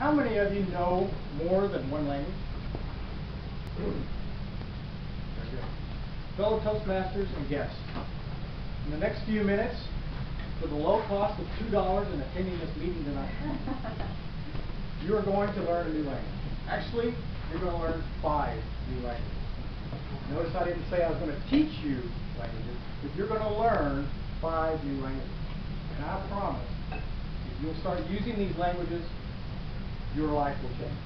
How many of you know more than one language? Very good. Fellow Toastmasters and guests, in the next few minutes, for the low cost of $2 in attending this meeting tonight, you are going to learn a new language. Actually, you're going to learn 5 new languages. Notice I didn't say I was going to teach you languages, but you're going to learn 5 new languages. And I promise, if you'll start using these languages, your life will change.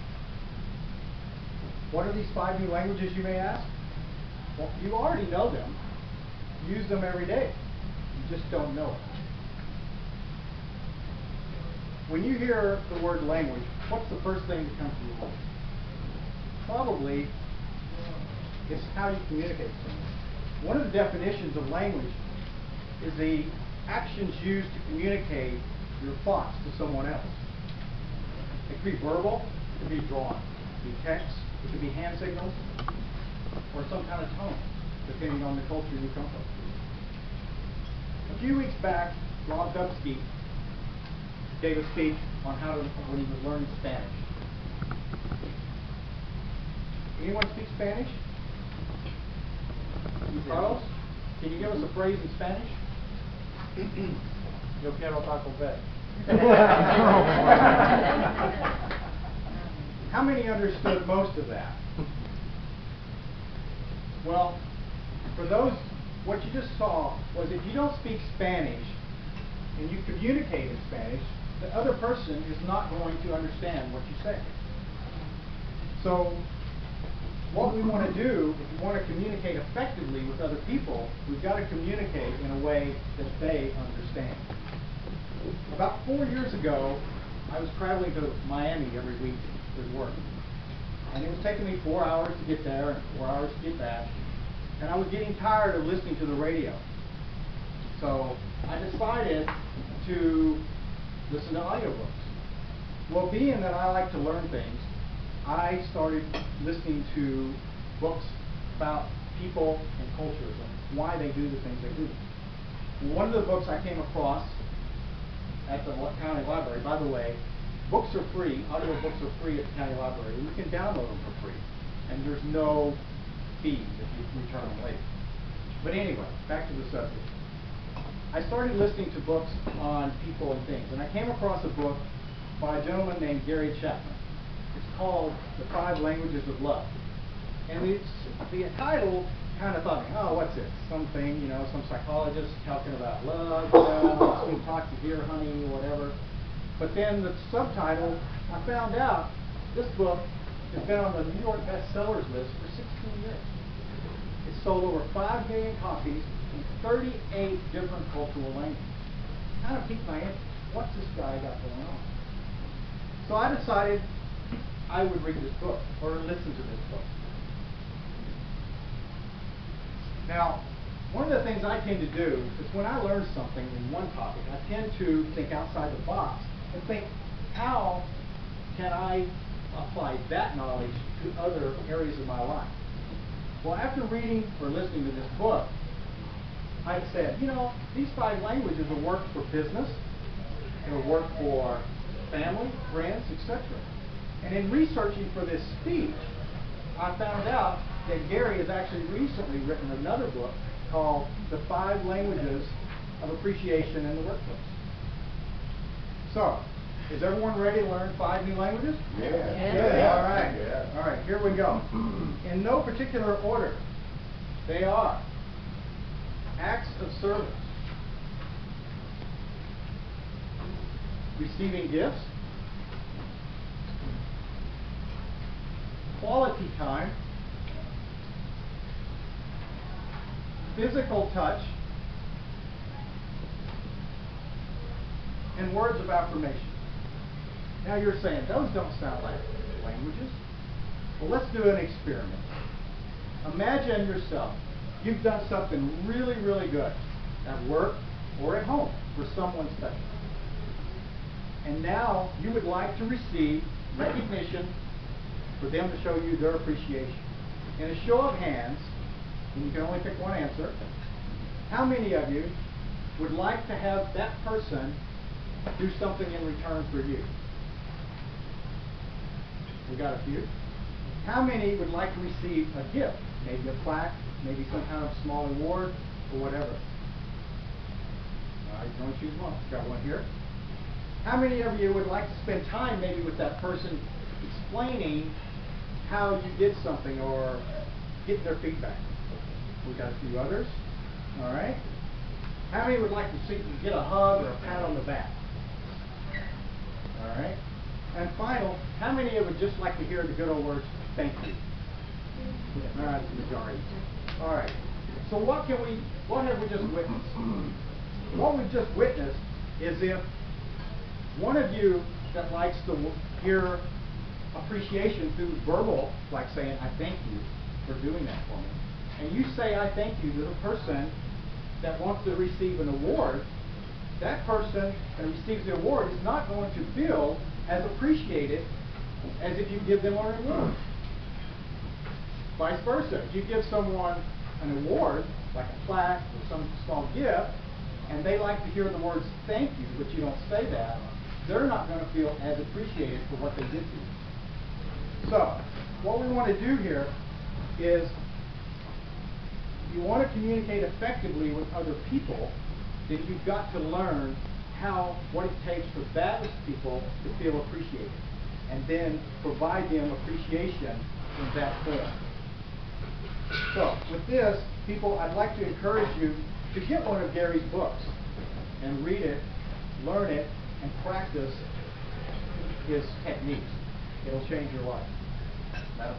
What are these 5 new languages, you may ask? Well, you already know them. Use them every day. You just don't know it. When you hear the word language, what's the first thing that comes to your mind? Probably it's how you communicate with someone. One of the definitions of language is the actions used to communicate your thoughts to someone else. It could be verbal, it could be drawn, it could be text, it could be hand signals, or some kind of tone, depending on the culture you come from. A few weeks back, Rob Dubsky gave a speech on when he was learning Spanish. Anyone speak Spanish? Carlos, can you give us a phrase in Spanish? Yo quiero Taco Bell. How many understood most of that? Well, for those, what you just saw was if you don't speak Spanish and you communicate in Spanish, the other person is not going to understand what you say. So, what we want to do, if we want to communicate effectively with other people, we've got to communicate in a way that they understand. About 4 years ago, I was traveling to Miami every week for work. And it was taking me 4 hours to get there and 4 hours to get back. And I was getting tired of listening to the radio. So I decided to listen to audiobooks. Well, being that I like to learn things, I started listening to books about people and cultures and why they do the things they do. One of the books I came across at the county library, by the way, books are free, audiobooks are free at the county library, and you can download them for free. And there's no fees if you return them later. But anyway, back to the subject. I started listening to books on people and things, and I came across a book by a gentleman named Gary Chapman. It's called The 5 Languages of Love. And the title kind of thought, oh, what's this? Something, some psychologist talking about love, sweet talk to dear honey, whatever. But then the subtitle, I found out this book has been on the New York bestsellers list for 16 years. It's sold over 5 million copies in 38 different cultural languages. Kind of piqued my interest. What's this guy got going on? So I decided I would read this book, or listen to this book. Now, one of the things I tend to do is when I learn something in one topic, I tend to think outside the box and think, how can I apply that knowledge to other areas of my life? Well, after reading or listening to this book, I said, these 5 languages will work for business, it'll work for family, friends, etc. And in researching for this speech, I found out that Gary has actually recently written another book called The 5 Languages of Appreciation in the Workplace. So, is everyone ready to learn 5 new languages? Yeah. All right. Yeah. All right, here we go. In no particular order, they are acts of service, receiving gifts, quality time, physical touch, and words of affirmation. Now you're saying, those don't sound like languages. Well, let's do an experiment. Imagine yourself, you've done something really, really good at work or at home for someone special. And now you would like to receive recognition for them to show you their appreciation. In a show of hands, and you can only pick one answer, how many of you would like to have that person do something in return for you? We got a few. How many would like to receive a gift? Maybe a plaque, maybe some kind of small award, or whatever. You can only choose one. Got one here. How many of you would like to spend time maybe with that person explaining how you did something or get their feedback? We got a few others. All right. How many would like to get a hug or a pat on the back? All right. And final, how many of you would just like to hear the good old words, thank you? All right, it's the majority. All right. So what have we just witnessed? What we've just witnessed is if one of you that likes to hear appreciation through verbal, like saying, I thank you for doing that for me, and you say, I thank you to the person that wants to receive an award, that person that receives the award is not going to feel as appreciated as if you give them a reward. Vice versa. If you give someone an award, like a plaque or some small gift, and they like to hear the words thank you, but you don't say that, they're not going to feel as appreciated for what they did to you. So, what we want to do here is, if you want to communicate effectively with other people, then you've got to learn what it takes for those people to feel appreciated, and then provide them appreciation in that form. So, with this, people, I'd like to encourage you to get one of Gary's books and read it, learn it, and practice his techniques. It'll change your life. That'll